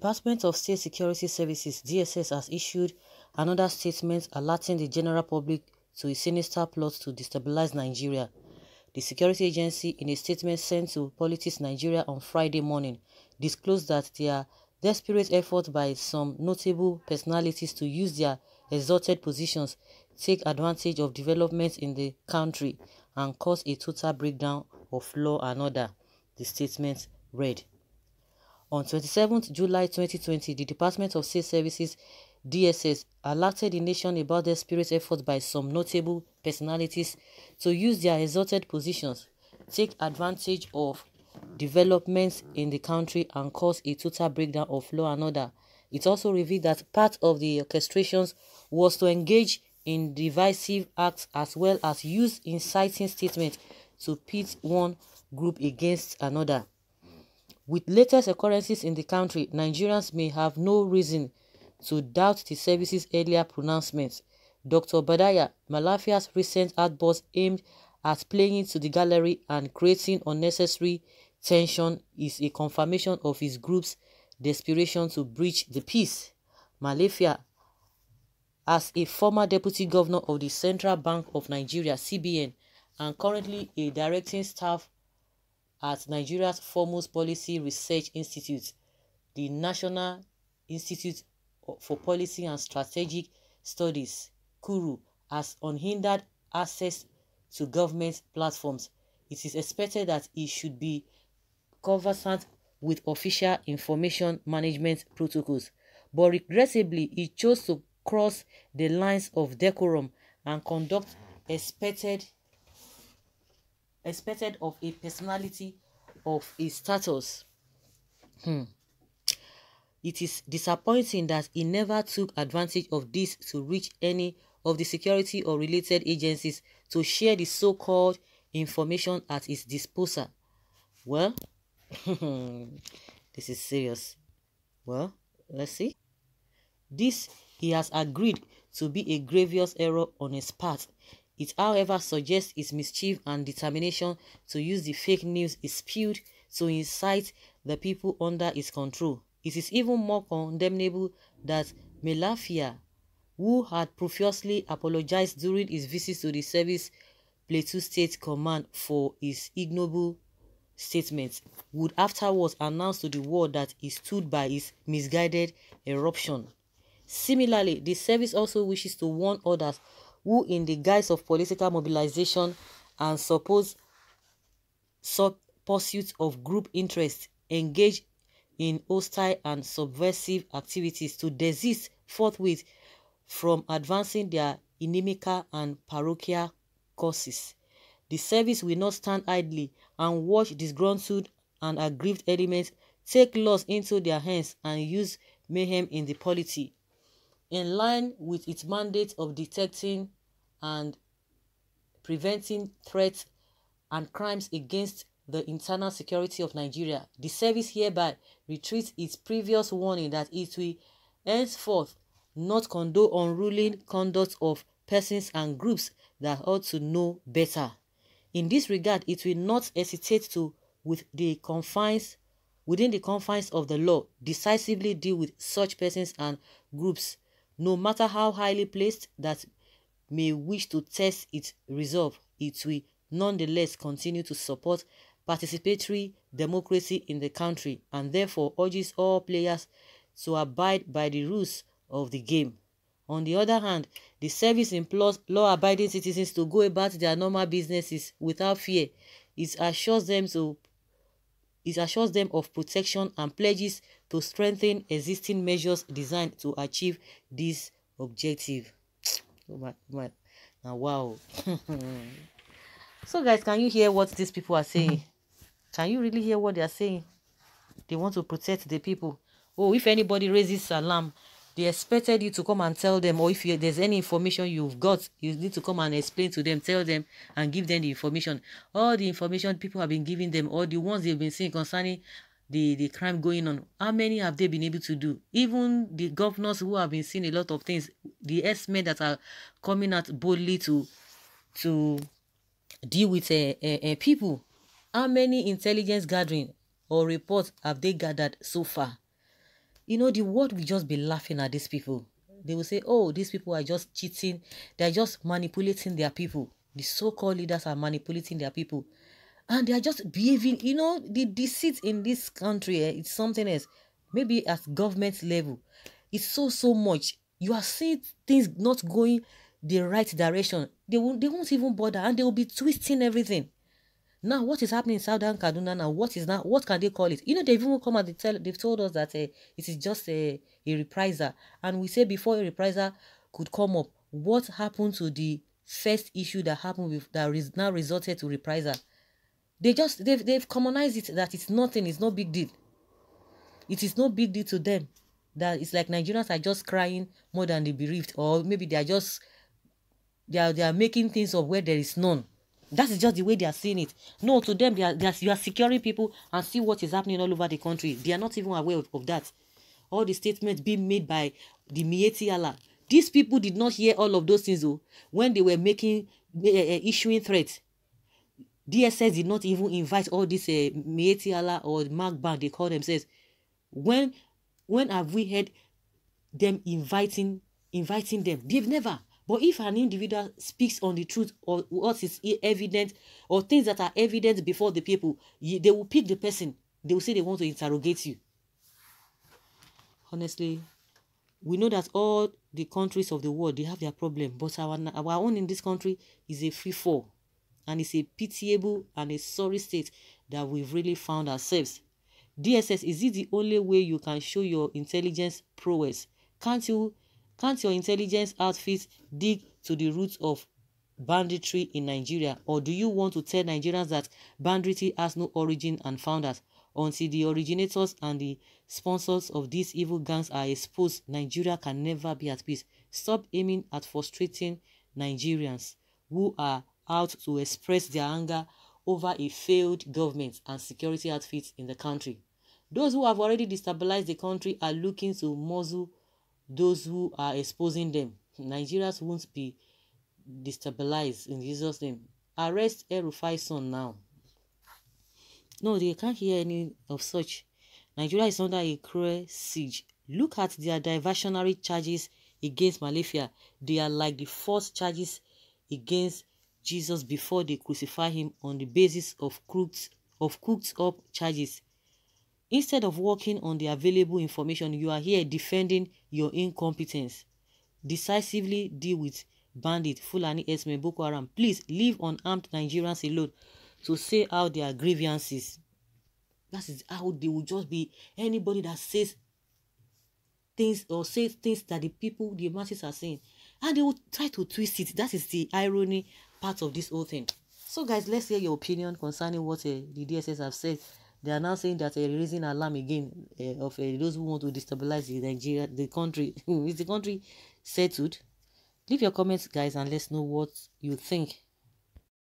Department of State Security Services (DSS) has issued another statement alerting the general public to a sinister plot to destabilize Nigeria. The security agency, in a statement sent to Politics Nigeria on Friday morning, disclosed that there are desperate efforts by some notable personalities to use their exalted positions, take advantage of developments in the country, and cause a total breakdown of law and order, the statement read. On 27 July 2020, the Department of State Services (DSS) alerted the nation about desperate efforts by some notable personalities to use their exalted positions, take advantage of developments in the country, and cause a total breakdown of law and order. It also revealed that part of the orchestrations was to engage in divisive acts as well as use inciting statements to pit one group against another. With latest occurrences in the country, Nigerians may have no reason to doubt the service's earlier pronouncements. Dr. Badaya Malafia's recent outburst aimed at playing to the gallery and creating unnecessary tension is a confirmation of his group's desperation to breach the peace. Malafia, as a former deputy governor of the Central Bank of Nigeria (CBN) and currently a directing staff at Nigeria's foremost policy research institute, the National Institute for Policy and Strategic Studies (KURU), has unhindered access to government platforms. It is expected that he should be conversant with official information management protocols, but regrettably he chose to cross the lines of decorum and conduct expected of a personality of his status. It is disappointing that he never took advantage of this to reach any of the security or related agencies to share the so-called information at his disposal. Well, this is serious. Well, let's see. This he has agreed to be a grievous error on his part. It, however, suggests his mischief and determination to use the fake news he spewed to incite the people under his control. It is even more condemnable that Malafia, who had profusely apologized during his visit to the service Plateau State Command for his ignoble statements, would afterwards announce to the world that he stood by his misguided eruption. Similarly, the service also wishes to warn others who, in the guise of political mobilization and supposed pursuit of group interests, engage in hostile and subversive activities, to desist forthwith from advancing their inimical and parochial causes. The service will not stand idly and watch disgruntled and aggrieved elements take laws into their hands and use mayhem in the polity. In line with its mandate of detecting and preventing threats and crimes against the internal security of Nigeria, the service hereby reiterates its previous warning that it will henceforth not condone unruly conduct of persons and groups that ought to know better. In this regard, it will not hesitate to, within the confines of the law, decisively deal with such persons and groups, no matter how highly placed that may wish to test its resolve. It will nonetheless continue to support participatory democracy in the country and therefore urges all players to abide by the rules of the game. On the other hand, the service implores law-abiding citizens to go about their normal businesses without fear. It assures them of protection and pledges to strengthen existing measures designed to achieve this objective. Oh my. Now, wow. So guys, can you hear what these people are saying? Can you really hear what they are saying? They want to protect the people. Oh, if anybody raises alarm, they expected you to come and tell them, or if there's any information you've got, you need to come and explain to them, tell them, and give them the information. All the information people have been giving them, or the ones they've been seeing concerning the crime going on, how many have they been able to do? Even the governors who have been seeing a lot of things, the S-men that are coming out boldly to deal with people, how many intelligence gathering or reports have they gathered so far? the world will just be laughing at these people. They will say, oh, these people are just cheating. They're just manipulating their people. The so-called leaders are manipulating their people. And they are just behaving, the deceit in this country, it's something else. Maybe at government level, it's so much. You are seeing things not going the right direction. They won't even bother, and they will be twisting everything. Now, what is happening in Southern Kaduna now? What can they call it? They've even come out, they've told us that it is just a reprisal. And we say before a reprisal could come up, what happened to the first issue that happened now resulted to reprisal? They've commonized it that it's nothing, it's no big deal. It is no big deal to them. That it's like Nigerians are just crying more than the bereaved, or maybe they are making things of where there is none. That is just the way they are seeing it. No, to them, you are securing people and see what is happening all over the country. They are not even aware of that. All the statements being made by the Mieti Allah. These people did not hear all of those things though, when they were issuing threats. DSS did not even invite all these Mieti Allah or Mark Band, they call themselves. When have we heard them inviting them? They've never. But if an individual speaks on the truth or what is evident or things that are evident before the people, they will pick the person. They will say they want to interrogate you. Honestly, we know that all the countries of the world, they have their problem. But our own in this country is a free fall. And it's a pitiable and a sorry state that we've really found ourselves. DSS, is it the only way you can show your intelligence prowess? Can't your intelligence outfits dig to the roots of banditry in Nigeria? Or do you want to tell Nigerians that banditry has no origin and founders? Until the originators and the sponsors of these evil gangs are exposed, Nigeria can never be at peace. Stop aiming at frustrating Nigerians who are out to express their anger over a failed government and security outfits in the country. Those who have already destabilized the country are looking to muzzle those who are exposing them. Nigerians won't be destabilized in Jesus' name. Arrest El-Rufai's son now. No, they can't hear any of such. Nigeria is under a cruel siege. Look at their diversionary charges against Malafia. They are like the false charges against Jesus before they crucify him on the basis of cooked up charges. Instead of working on the available information, you are here defending your incompetence. Decisively deal with bandit, Fulani Esme, Boko Haram. Please leave unarmed Nigerians alone to say out their grievances. That is how they will just be anybody that says things or says things that the masses are saying. And they will try to twist it. That is the irony part of this whole thing. So guys, let's hear your opinion concerning what the DSS have said. They are now saying that they're raising alarm again of those who want to destabilize the country. Is the country settled? Leave your comments, guys, and let's know what you think.